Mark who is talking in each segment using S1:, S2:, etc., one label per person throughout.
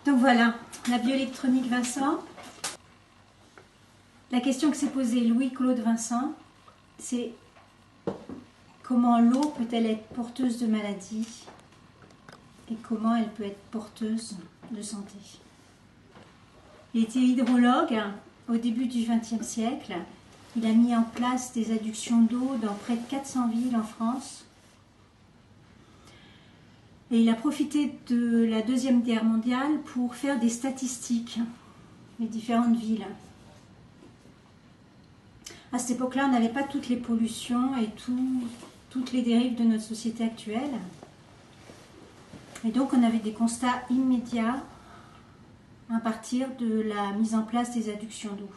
S1: Donc voilà, la bioélectronique Vincent. La question que s'est posée Louis-Claude Vincent, c'est comment l'eau peut-elle être porteuse de maladies et comment elle peut être porteuse de santé. Il était hydrologue au début du XXe siècle. Il a mis en place des adductions d'eau dans près de 400 villes en France. Et il a profité de la Deuxième Guerre mondiale pour faire des statistiques des différentes villes. À cette époque-là, on n'avait pas toutes les pollutions et toutes les dérives de notre société actuelle. Et donc, on avait des constats immédiats à partir de la mise en place des adductions d'eau.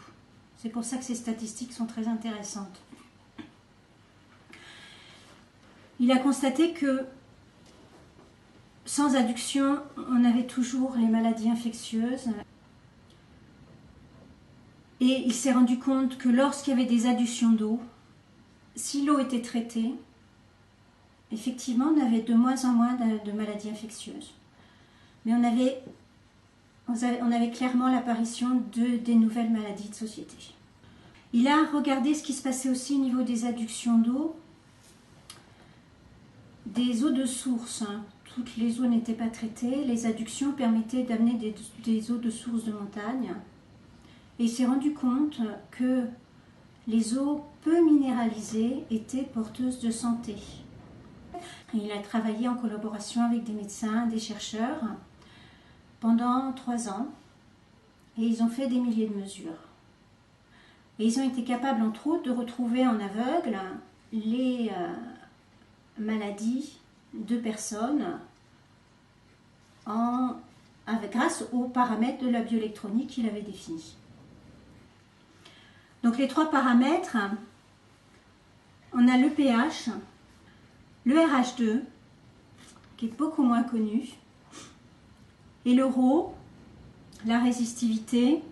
S1: C'est pour ça que ces statistiques sont très intéressantes. Il a constaté que sans adduction, on avait toujours les maladies infectieuses. Et il s'est rendu compte que lorsqu'il y avait des adductions d'eau, si l'eau était traitée, effectivement, on avait de moins en moins de maladies infectieuses. Mais on avait clairement l'apparition des nouvelles maladies de société. Il a regardé ce qui se passait aussi au niveau des adductions d'eau, des eaux de source. Toutes les eaux n'étaient pas traitées. Les adductions permettaient d'amener des eaux de source de montagne. Et il s'est rendu compte que les eaux peu minéralisées étaient porteuses de santé. Et il a travaillé en collaboration avec des médecins, des chercheurs, pendant 3 ans. Et ils ont fait des milliers de mesures. Et ils ont été capables, entre autres, de retrouver en aveugle les maladies de personnes grâce aux paramètres de la bioélectronique qu'il avait définis. Donc les 3 paramètres, on a le pH, le RH2, qui est beaucoup moins connu, et le ρ, la résistivité.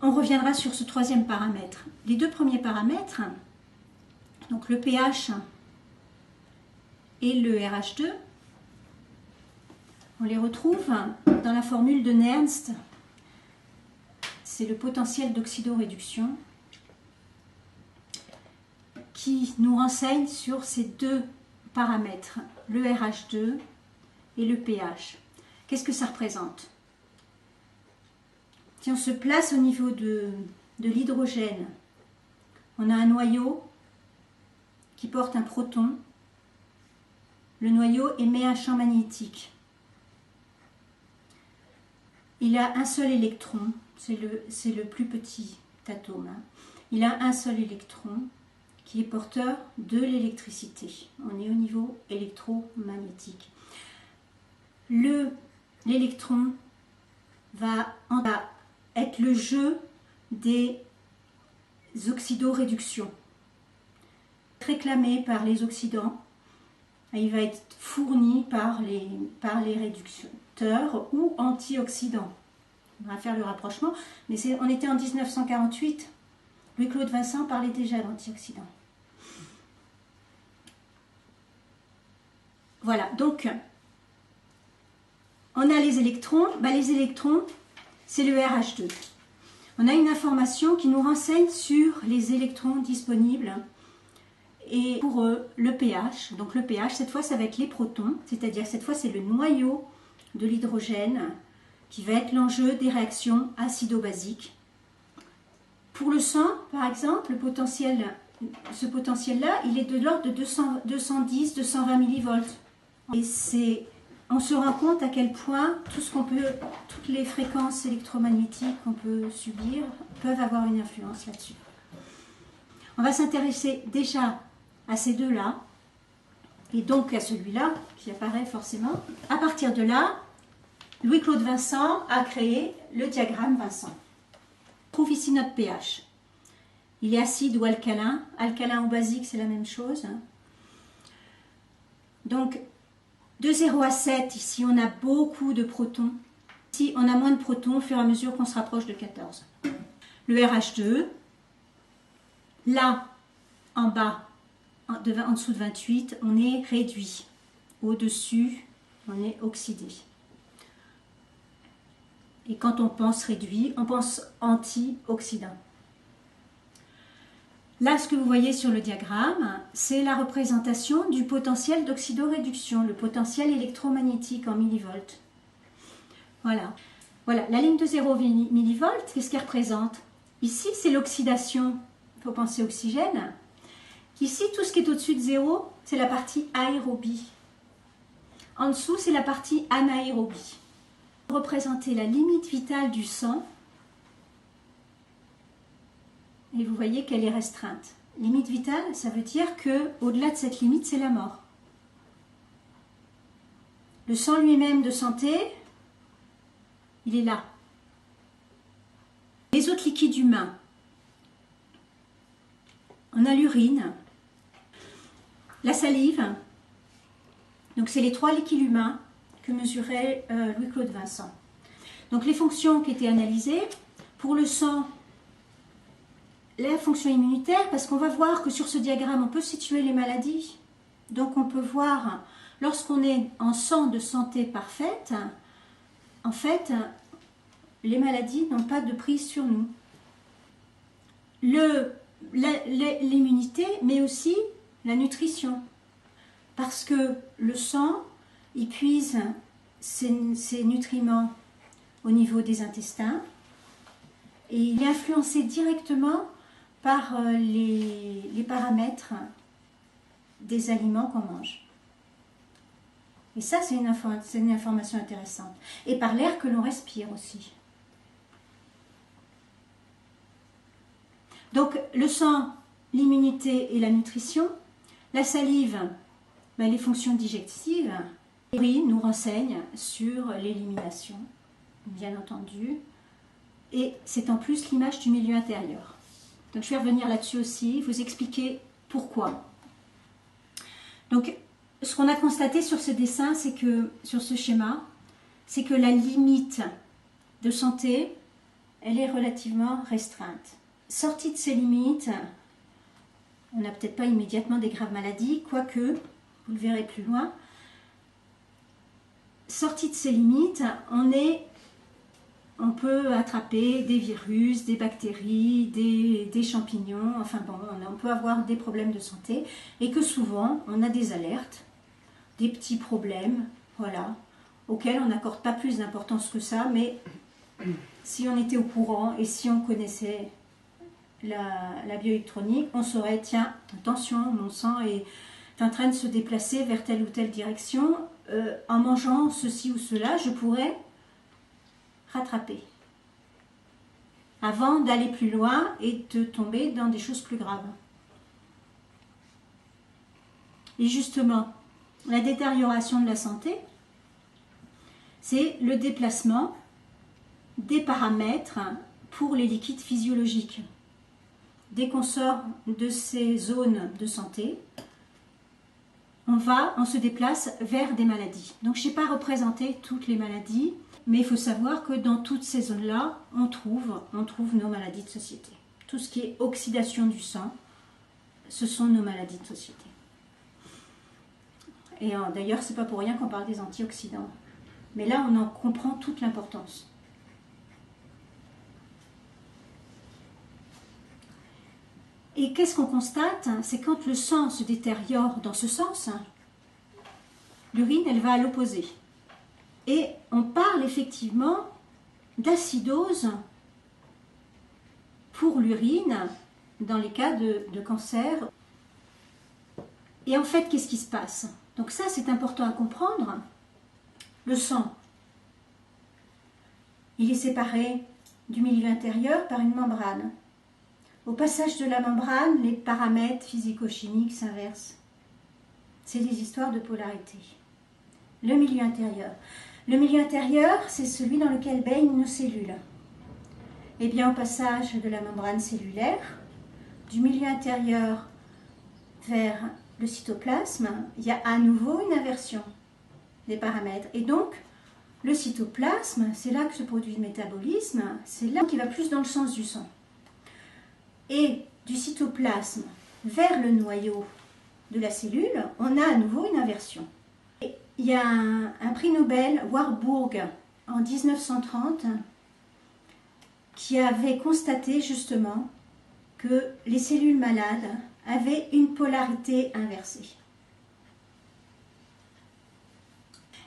S1: On reviendra sur ce 3e paramètre. Les 2 premiers paramètres, donc le pH et le RH2, on les retrouve dans la formule de Nernst. C'est le potentiel d'oxydoréduction qui nous renseigne sur ces 2 paramètres, le RH2 et le pH. Qu'est-ce que ça représente? Si on se place au niveau de l'hydrogène, on a un noyau qui porte un proton. Le noyau émet un champ magnétique. Il a un seul électron, c'est le plus petit atome. Il a un seul électron qui est porteur de l'électricité. On est au niveau électromagnétique. L'électron va être le jeu des oxydoréductions. Réclamé par les oxydants, il va être fourni par les réducteurs ou antioxydants. On va faire le rapprochement, mais on était en 1948. Louis-Claude Vincent parlait déjà d'antioxydants. Voilà, donc on a les électrons. Les électrons, c'est le RH2. On a une information qui nous renseigne sur les électrons disponibles. Et pour eux, le pH, donc le pH, cette fois, ça va être les protons, c'est-à-dire cette fois, c'est le noyau de l'hydrogène qui va être l'enjeu des réactions acido-basiques. Pour le sang, par exemple, ce potentiel-là, il est de l'ordre de 210-220 millivolts. Et on se rend compte à quel point toutes les fréquences électromagnétiques qu'on peut subir peuvent avoir une influence là-dessus. On va s'intéresser déjà à ces 2-là, et donc à celui-là qui apparaît forcément. À partir de là, Louis-Claude Vincent a créé le diagramme Vincent. On trouve ici notre pH. Il est acide ou alcalin. Alcalin ou basique, c'est la même chose. Donc, de 0 à 7, ici on a beaucoup de protons. Ici on a moins de protons au fur et à mesure qu'on se rapproche de 14. Le RH2, là, en bas, en dessous de 28, on est réduit. Au-dessus, on est oxydé. Et quand on pense réduit, on pense antioxydant. Là, ce que vous voyez sur le diagramme, c'est la représentation du potentiel d'oxydoréduction, le potentiel électromagnétique en millivolts. Voilà. Voilà, la ligne de 0 millivolts, qu'est-ce qu'elle représente? Ici, c'est l'oxydation, il faut penser oxygène. Ici, tout ce qui est au-dessus de 0, c'est la partie aérobie. En dessous, c'est la partie anaérobie. Représenter la limite vitale du sang, et vous voyez qu'elle est restreinte. Limite vitale, ça veut dire qu'au-delà de cette limite, c'est la mort. Le sang lui-même de santé, il est là. Les autres liquides humains, on a l'urine, la salive, donc c'est les 3 liquides humains que mesurait Louis-Claude Vincent. Donc les fonctions qui étaient analysées, pour le sang, la fonction immunitaire, parce qu'on va voir que sur ce diagramme, on peut situer les maladies. Donc on peut voir, lorsqu'on est en sang de santé parfaite, en fait, les maladies n'ont pas de prise sur nous. L'immunité, mais aussi la nutrition. Parce que le sang, il puise ses nutriments au niveau des intestins et il est influencé directement par les paramètres des aliments qu'on mange. Et ça, c'est une information intéressante. Et par l'air que l'on respire aussi. Donc, le sang, l'immunité et la nutrition. La salive, les fonctions digestives. L'urine nous renseigne sur l'élimination, bien entendu. Et c'est en plus l'image du milieu intérieur. Donc, je vais revenir là-dessus aussi, vous expliquer pourquoi. Donc, ce qu'on a constaté sur ce dessin, c'est que, sur ce schéma, c'est que la limite de santé, elle est relativement restreinte. Sortie de ces limites, on n'a peut-être pas immédiatement des graves maladies, quoique, vous le verrez plus loin, sortie de ces limites, on peut attraper des virus, des bactéries, des champignons, enfin bon, on peut avoir des problèmes de santé et que souvent on a des alertes, des petits problèmes, voilà, auxquels on n'accorde pas plus d'importance que ça, mais si on était au courant et si on connaissait la bioélectronique, on saurait, tiens, attention, mon sang est en train de se déplacer vers telle ou telle direction, en mangeant ceci ou cela, je pourrais rattraper avant d'aller plus loin et de tomber dans des choses plus graves. Et justement, la détérioration de la santé, c'est le déplacement des paramètres pour les liquides physiologiques. Dès qu'on sort de ces zones de santé, on se déplace vers des maladies. Donc je n'ai pas représenté toutes les maladies, mais il faut savoir que dans toutes ces zones-là, on trouve nos maladies de société. Tout ce qui est oxydation du sang, ce sont nos maladies de société. Et d'ailleurs, c'est pas pour rien qu'on parle des antioxydants. Mais là, on en comprend toute l'importance. Et qu'est-ce qu'on constate? C'est quand le sang se détériore dans ce sens, l'urine, elle va à l'opposé. Et on parle effectivement d'acidose pour l'urine dans les cas de cancer. Et en fait, qu'est-ce qui se passe? Donc ça, c'est important à comprendre. Le sang, il est séparé du milieu intérieur par une membrane. Au passage de la membrane, les paramètres physico-chimiques s'inversent. C'est des histoires de polarité. Le milieu intérieur. Le milieu intérieur, c'est celui dans lequel baignent nos cellules. Et bien, au passage de la membrane cellulaire, du milieu intérieur vers le cytoplasme, il y a à nouveau une inversion des paramètres. Et donc, le cytoplasme, c'est là que se produit le métabolisme, c'est là qui va plus dans le sens du sang. Et du cytoplasme vers le noyau de la cellule, on a à nouveau une inversion. Et il y a un prix Nobel, Warburg, en 1930, qui avait constaté justement que les cellules malades avaient une polarité inversée.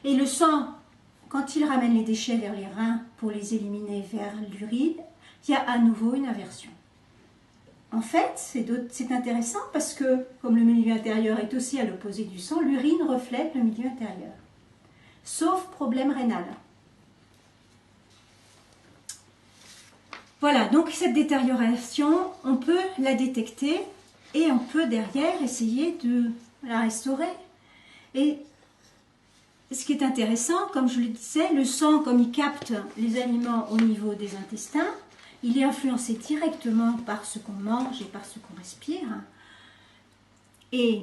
S1: Et le sang, quand il ramène les déchets vers les reins pour les éliminer vers l'urine, il y a à nouveau une inversion. En fait, c'est intéressant parce que, comme le milieu intérieur est aussi à l'opposé du sang, l'urine reflète le milieu intérieur. Sauf problème rénal. Voilà, donc cette détérioration, on peut la détecter et on peut derrière essayer de la restaurer. Et ce qui est intéressant, comme je le disais, le sang, comme il capte les aliments au niveau des intestins, il est influencé directement par ce qu'on mange et par ce qu'on respire. Et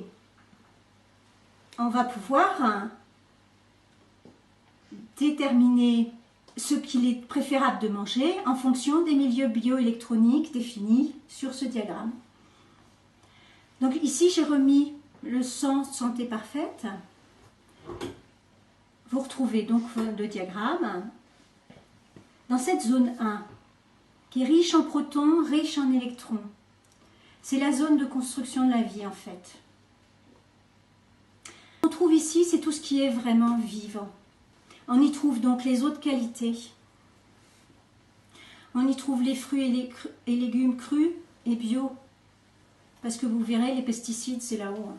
S1: on va pouvoir déterminer ce qu'il est préférable de manger en fonction des milieux bioélectroniques définis sur ce diagramme. Donc ici, j'ai remis le sang santé parfaite. Vous retrouvez donc le diagramme. Dans cette zone 1, qui est riche en protons, riche en électrons, c'est la zone de construction de la vie en fait. On trouve ici, c'est tout ce qui est vraiment vivant. On y trouve donc les eaux de qualité. On y trouve les fruits et légumes crus et bio. Parce que vous verrez, les pesticides, c'est là-haut.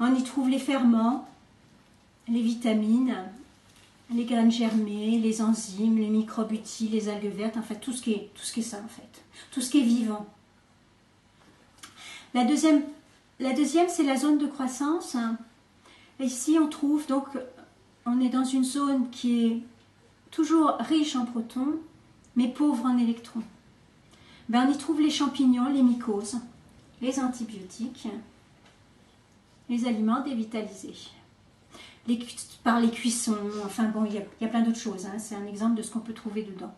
S1: On y trouve les ferments, les vitamines, les graines germées, les enzymes, les microbes utiles, les algues vertes, enfin tout ce qui est ça en fait. Tout ce qui est vivant. La deuxième c'est la zone de croissance. Et ici, on trouve donc... On est dans une zone qui est toujours riche en protons, mais pauvre en électrons. On y trouve les champignons, les mycoses, les antibiotiques, les aliments dévitalisés. Par les cuissons, enfin bon, il y a plein d'autres choses. Hein, c'est un exemple de ce qu'on peut trouver dedans.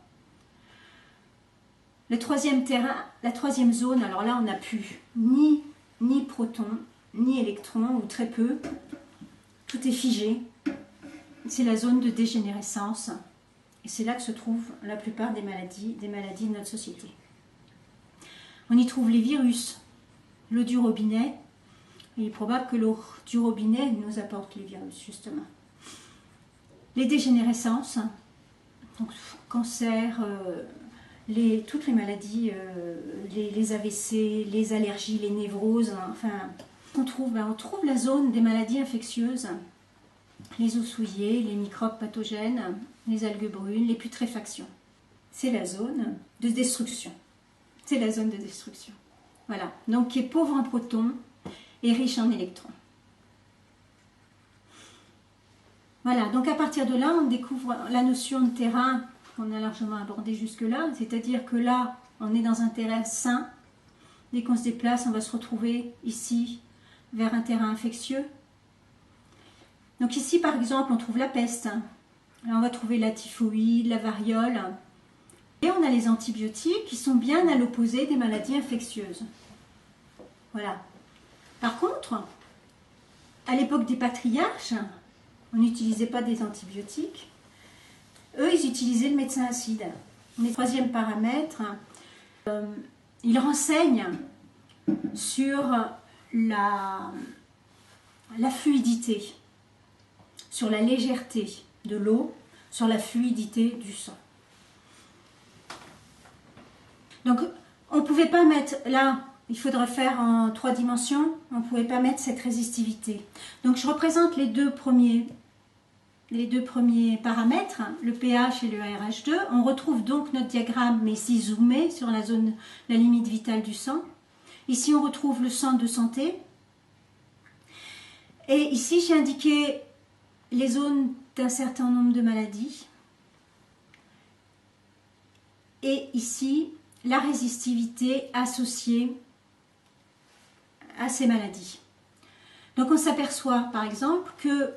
S1: Le troisième zone, alors là, on n'a plus ni protons, ni électrons, ou très peu. Tout est figé. C'est la zone de dégénérescence et c'est là que se trouvent la plupart des maladies de notre société. On y trouve les virus, l'eau du robinet. Il est probable que l'eau du robinet nous apporte les virus, justement. Les dégénérescences, donc cancer, toutes les maladies, les AVC, les allergies, les névroses, enfin, on trouve la zone des maladies infectieuses. Les os souillés, les microbes pathogènes, les algues brunes, les putréfactions. C'est la zone de destruction. C'est la zone de destruction. Voilà. Donc, qui est pauvre en protons et riche en électrons. Voilà. Donc, à partir de là, on découvre la notion de terrain qu'on a largement abordée jusque-là. C'est-à-dire que là, on est dans un terrain sain. Dès qu'on se déplace, on va se retrouver ici vers un terrain infectieux. Donc ici, par exemple, on trouve la peste. Là, on va trouver la typhoïde, la variole. Et on a les antibiotiques qui sont bien à l'opposé des maladies infectieuses. Voilà. Par contre, à l'époque des patriarches, on n'utilisait pas des antibiotiques. Eux, ils utilisaient le médecin acide. Le troisième paramètre, il renseigne sur la fluidité, sur la légèreté de l'eau, sur la fluidité du sang. Donc, on ne pouvait pas mettre, là, il faudrait faire en 3 dimensions, on ne pouvait pas mettre cette résistivité. Donc, je représente les deux premiers paramètres, le pH et le ARH2. On retrouve donc notre diagramme, mais ici zoomé sur la limite vitale du sang. Ici, on retrouve le sang de santé. Et ici, j'ai indiqué les zones d'un certain nombre de maladies. Et ici, la résistivité associée à ces maladies. Donc on s'aperçoit par exemple que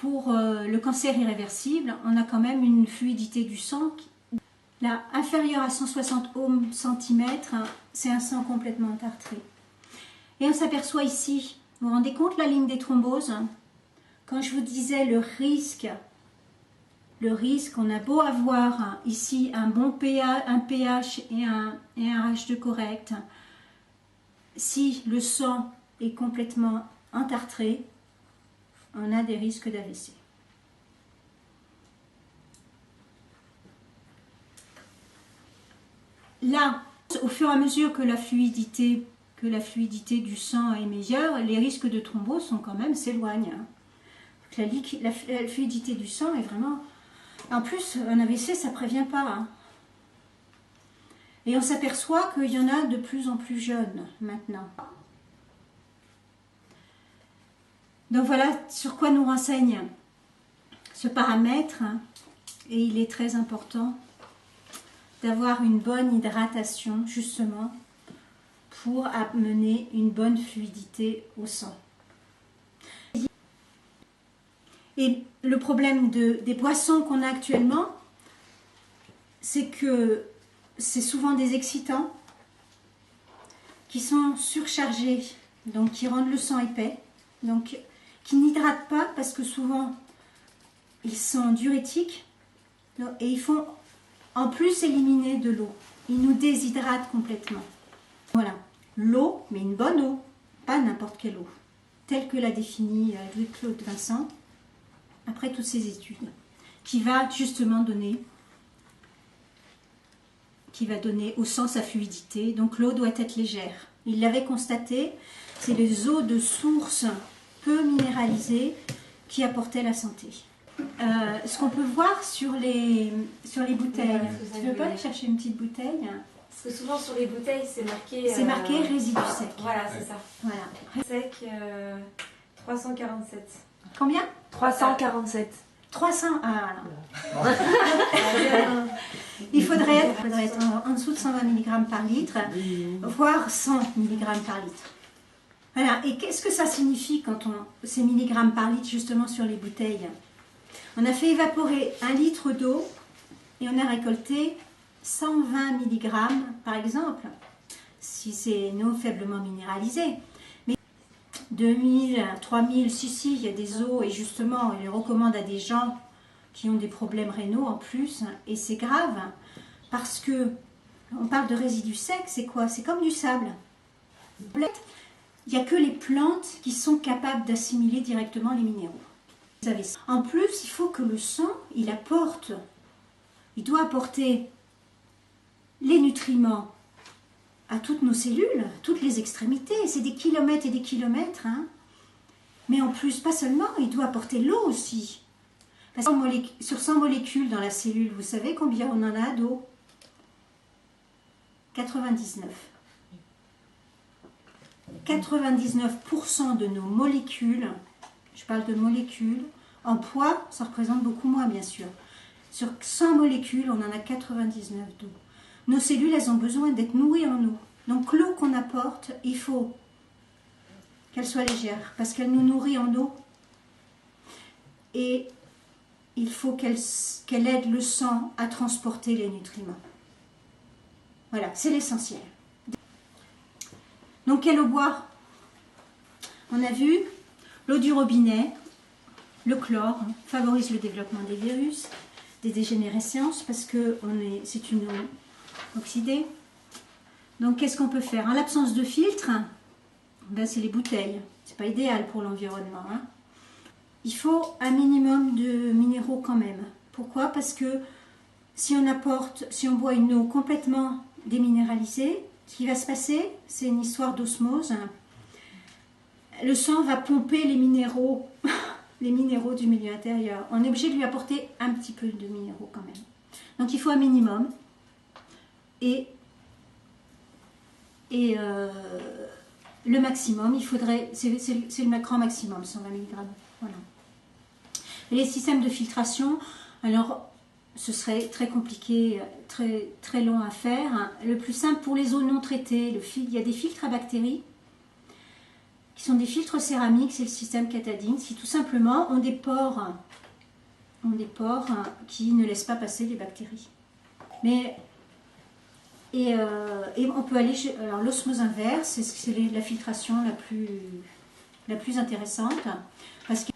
S1: pour le cancer irréversible, on a quand même une fluidité du sang là, inférieure à 160 ohms centimètres, c'est un sang complètement tartré. Et on s'aperçoit ici, vous vous rendez compte la ligne des thromboses? Quand je vous disais le risque le risque, on a beau avoir ici un bon pH, un pH et un H2 correct, si le sang est complètement entartré, on a des risques d'AVC. Là, au fur et à mesure que la fluidité du sang est meilleure, les risques de thrombose sont quand même s'éloignent. La fluidité du sang est vraiment... En plus, un AVC, ça ne prévient pas. Hein. Et on s'aperçoit qu'il y en a de plus en plus jeunes maintenant. Donc voilà sur quoi nous renseigne ce paramètre. Et il est très important d'avoir une bonne hydratation, justement, pour amener une bonne fluidité au sang. Et le problème des boissons qu'on a actuellement, c'est que c'est souvent des excitants qui sont surchargés, donc qui rendent le sang épais, donc qui n'hydratent pas parce que souvent ils sont diurétiques et ils font en plus éliminer de l'eau. Ils nous déshydratent complètement. Voilà, l'eau, mais une bonne eau, pas n'importe quelle eau, telle que l'a définie Louis-Claude Vincent, après toutes ces études, qui va justement donner au sang sa fluidité. Donc l'eau doit être légère. Il l'avait constaté, c'est les eaux de source peu minéralisées qui apportaient la santé. Ce qu'on peut voir sur les bouteilles, tu veux pas aller chercher une petite bouteille?
S2: Parce que souvent sur les bouteilles c'est marqué...
S1: C'est marqué résidu sec.
S2: Voilà, c'est ça.
S1: Voilà.
S2: Sec 347.
S1: Combien?
S2: 347.
S1: 300. Ah non. Il faudrait être en dessous de 120 mg par litre, voire 100 mg par litre. Voilà. Et qu'est-ce que ça signifie quand ces milligrammes par litre justement sur les bouteilles? On a fait évaporer 1 litre d'eau et on a récolté 120 mg par exemple, si c'est une eau faiblement minéralisée. 2000, 3000, si, il y a des eaux et justement, on les recommande à des gens qui ont des problèmes rénaux en plus, et c'est grave parce que on parle de résidus secs, c'est quoi? C'est comme du sable. Il n'y a que les plantes qui sont capables d'assimiler directement les minéraux. En plus, il faut que le sang, il doit apporter les nutriments à toutes nos cellules, toutes les extrémités, c'est des kilomètres et des kilomètres. Hein. Mais en plus, pas seulement, il doit apporter l'eau aussi. Parce que sur 100 molécules dans la cellule, vous savez combien on en a d'eau? 99. 99% de nos molécules, je parle de molécules, en poids, ça représente beaucoup moins bien sûr. Sur 100 molécules, on en a 99 d'eau. Nos cellules, elles ont besoin d'être nourries en eau. Donc l'eau qu'on apporte, il faut qu'elle soit légère, parce qu'elle nous nourrit en eau. Et il faut qu'elle aide le sang à transporter les nutriments. Voilà, c'est l'essentiel. Donc quelle eau boire? On a vu, l'eau du robinet, le chlore, favorise le développement des virus, des dégénérescences, parce que c'est une eau oxydée. Donc qu'est-ce qu'on peut faire? En l'absence de filtre, ben, c'est les bouteilles. C'est pas idéal pour l'environnement. Hein. Il faut un minimum de minéraux quand même. Pourquoi? Parce que si on boit une eau complètement déminéralisée, ce qui va se passer, c'est une histoire d'osmose. Le sang va pomper les minéraux, les minéraux du milieu intérieur. On est obligé de lui apporter un petit peu de minéraux quand même. Donc il faut un minimum. Et le maximum, il faudrait, c'est le grand maximum, 120 mg. Voilà. Et les systèmes de filtration, alors ce serait très compliqué, très, très long à faire. Le plus simple pour les eaux non traitées, il y a des filtres à bactéries qui sont des filtres céramiques, c'est le système Catadin, qui tout simplement ont des pores qui ne laissent pas passer les bactéries. Et on peut aller chez l'osmose inverse, c'est la filtration la plus intéressante, parce que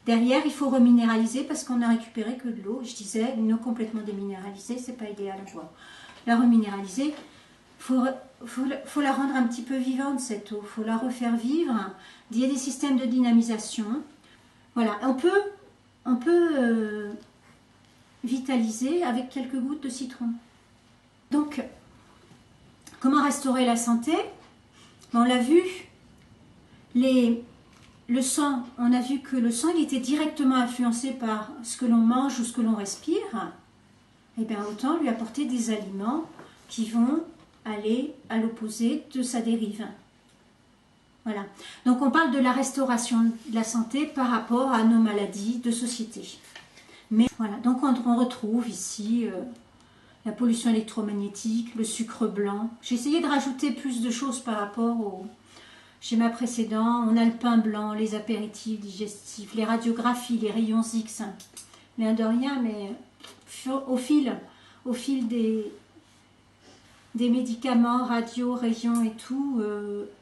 S1: Derrière, il faut reminéraliser parce qu'on a récupéré que de l'eau. Je disais, une eau complètement déminéralisée, c'est pas idéal à boire. La reminéraliser, faut la rendre un petit peu vivante, cette eau. Faut la refaire vivre. Il y a des systèmes de dynamisation. Voilà, on peut vitaliser avec quelques gouttes de citron. Donc, comment restaurer la santé? On l'a vu, le sang, on a vu que le sang il était directement influencé par ce que l'on mange ou ce que l'on respire. Et bien autant lui apporter des aliments qui vont aller à l'opposé de sa dérive. Voilà. Donc on parle de la restauration de la santé par rapport à nos maladies de société. Mais voilà, donc on retrouve ici la pollution électromagnétique, le sucre blanc. J'ai essayé de rajouter plus de choses par rapport au schéma précédent. On a le pain blanc, les apéritifs digestifs, les radiographies, les rayons X. L'air de rien, mais au fil des médicaments, radio, rayons et tout,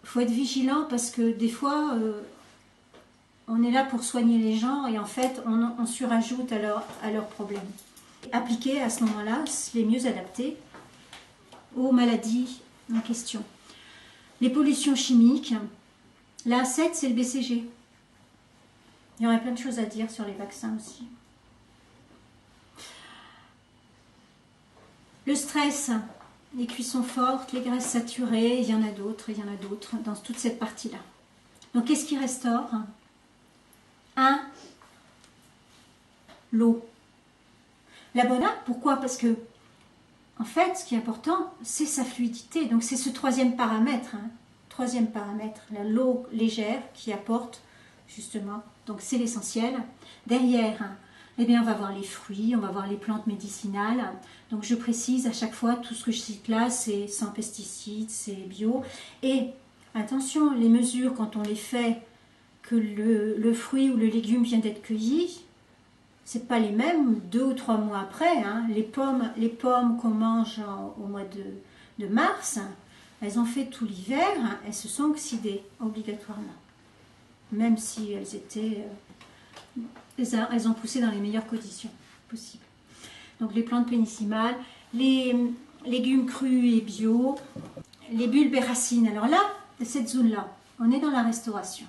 S1: faut être vigilant parce que des fois, on est là pour soigner les gens et en fait, on surajoute à leurs problèmes. Appliquer à ce moment-là, les mieux adaptés aux maladies en question. Les pollutions chimiques, la A7, c'est le BCG. Il y aurait plein de choses à dire sur les vaccins aussi. Le stress, les cuissons fortes, les graisses saturées, il y en a d'autres dans toute cette partie-là. Donc, qu'est-ce qui restaure? 1. L'eau. La bonne eau, pourquoi? Parce que, en fait, ce qui est important, c'est sa fluidité. Donc, c'est ce troisième paramètre. Troisième paramètre, l'eau légère qui apporte, justement, donc c'est l'essentiel. Derrière, eh bien, on va voir les fruits, on va voir les plantes médicinales. Donc, je précise à chaque fois, tout ce que je cite là, c'est sans pesticides, c'est bio. Et, attention, les mesures, quand on les fait, que le fruit ou le légume vient d'être cueilli, c'est pas les mêmes 2 ou 3 mois après. Les pommes qu'on mange au mois de mars, elles ont fait tout l'hiver, elles se sont oxydées obligatoirement. Même si elles ont poussé dans les meilleures conditions possibles. Donc les plantes pénicimales, les légumes crus et bio, les bulbes et racines. Alors là, cette zone-là, on est dans la restauration.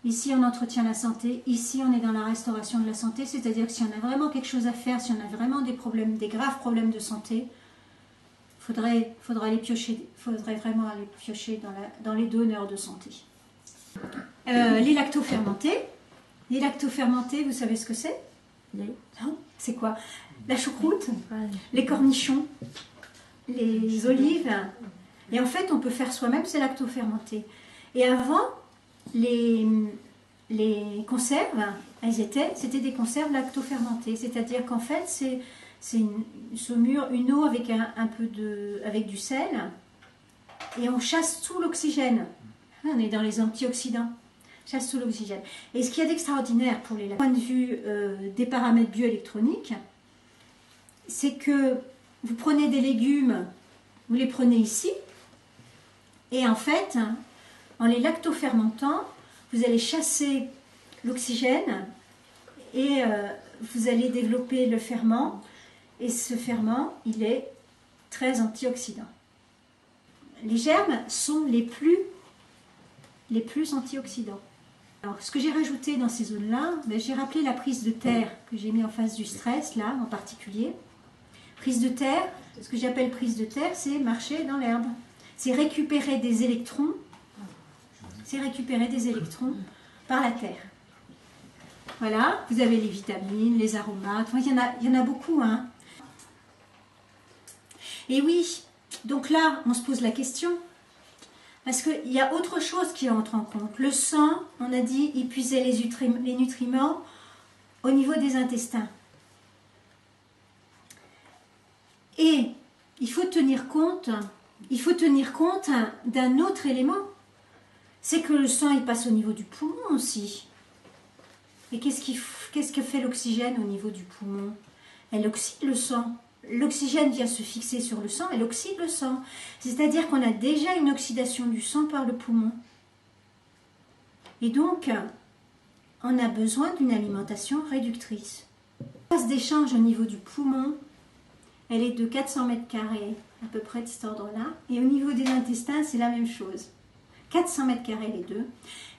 S1: Ici, on entretient la santé. Ici, on est dans la restauration de la santé. C'est-à-dire que si on a vraiment quelque chose à faire, si on a vraiment des problèmes, des graves problèmes de santé, faudrait vraiment aller piocher dans les donneurs de santé. Les lactofermentés. Les lactofermentés, vous savez ce que c'est? Non, c'est quoi? La choucroute, les cornichons, les olives. Et en fait, on peut faire soi-même ces lactofermentés. Et avant, les conserves, c'était des conserves lactofermentées. C'est-à-dire qu'en fait, c'est une eau avec avec du sel et on chasse tout l'oxygène. On est dans les antioxydants. Chasse tout l'oxygène. Et ce qu'il y a d'extraordinaire pour les point de vue des paramètres bioélectroniques, c'est que vous prenez des légumes, vous les prenez ici, et en fait, en les lactofermentant, vous allez chasser l'oxygène et vous allez développer le ferment. Et ce ferment, il est très antioxydant. Les germes sont les plus antioxydants. Alors, ce que j'ai rajouté dans ces zones-là, j'ai rappelé la prise de terre que j'ai mis en face du stress, là, en particulier. Prise de terre, ce que j'appelle prise de terre, c'est marcher dans l'herbe. C'est récupérer des électrons. C'est récupérer des électrons par la terre. Voilà, vous avez les vitamines, les aromates, il y en a beaucoup. Et oui, donc là, on se pose la question, parce qu'il y a autre chose qui entre en compte. Le sang, on a dit, il puisait les nutriments au niveau des intestins. Et il faut tenir compte d'un autre élément. C'est que le sang, il passe au niveau du poumon aussi. Et qu'est-ce que fait l'oxygène au niveau du poumon? Elle oxyde le sang. L'oxygène vient se fixer sur le sang, elle oxyde le sang. C'est-à-dire qu'on a déjà une oxydation du sang par le poumon. Et donc, on a besoin d'une alimentation réductrice. La phase d'échange au niveau du poumon, elle est de 400 mètres carrés, à peu près de cet ordre-là. Et au niveau des intestins, c'est la même chose. 400 mètres carrés les deux.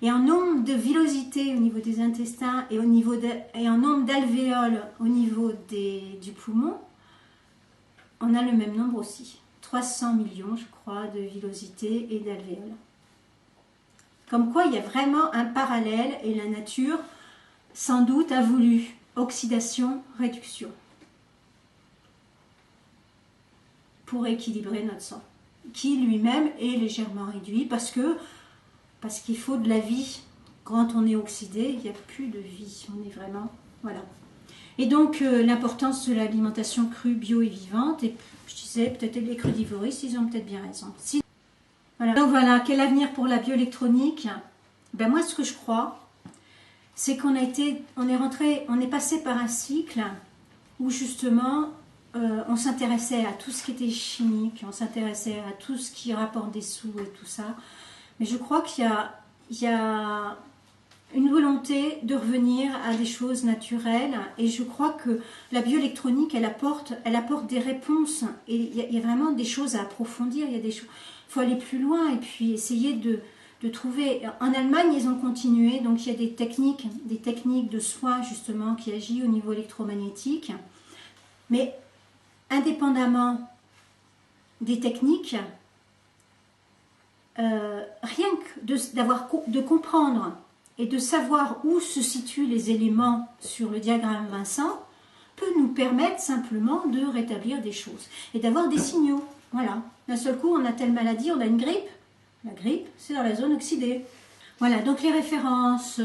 S1: Et en nombre de villosités au niveau des intestins et, en nombre d'alvéoles au niveau du poumon, on a le même nombre aussi. 300 millions, je crois, de villosités et d'alvéoles. Comme quoi, il y a vraiment un parallèle et la nature, sans doute, a voulu oxydation, réduction pour équilibrer notre sang, qui lui-même est légèrement réduit parce qu'il faut de la vie. Quand on est oxydé, il n'y a plus de vie. On est vraiment... Voilà. Et donc, l'importance de l'alimentation crue, bio et vivante. Et je disais, peut-être les crudivoristes, ils ont peut-être bien raison. Voilà. Donc voilà, quel avenir pour la bioélectronique? Ben moi, ce que je crois, c'est on est passé par un cycle où justement, on s'intéressait à tout ce qui était chimique, on s'intéressait à tout ce qui rapporte des sous et tout ça. Mais je crois qu'il y a une volonté de revenir à des choses naturelles, et je crois que la bioélectronique, elle apporte des réponses, et il y a vraiment des choses à approfondir, il faut aller plus loin et puis essayer de trouver. En Allemagne, ils ont continué, donc il y a des techniques de soins justement qui agissent au niveau électromagnétique, mais indépendamment des techniques, rien que de comprendre et de savoir où se situent les éléments sur le diagramme Vincent peut nous permettre simplement de rétablir des choses et d'avoir des signaux. Voilà. D'un seul coup, on a telle maladie, on a une grippe. La grippe, c'est dans la zone oxydée. Voilà, donc les références...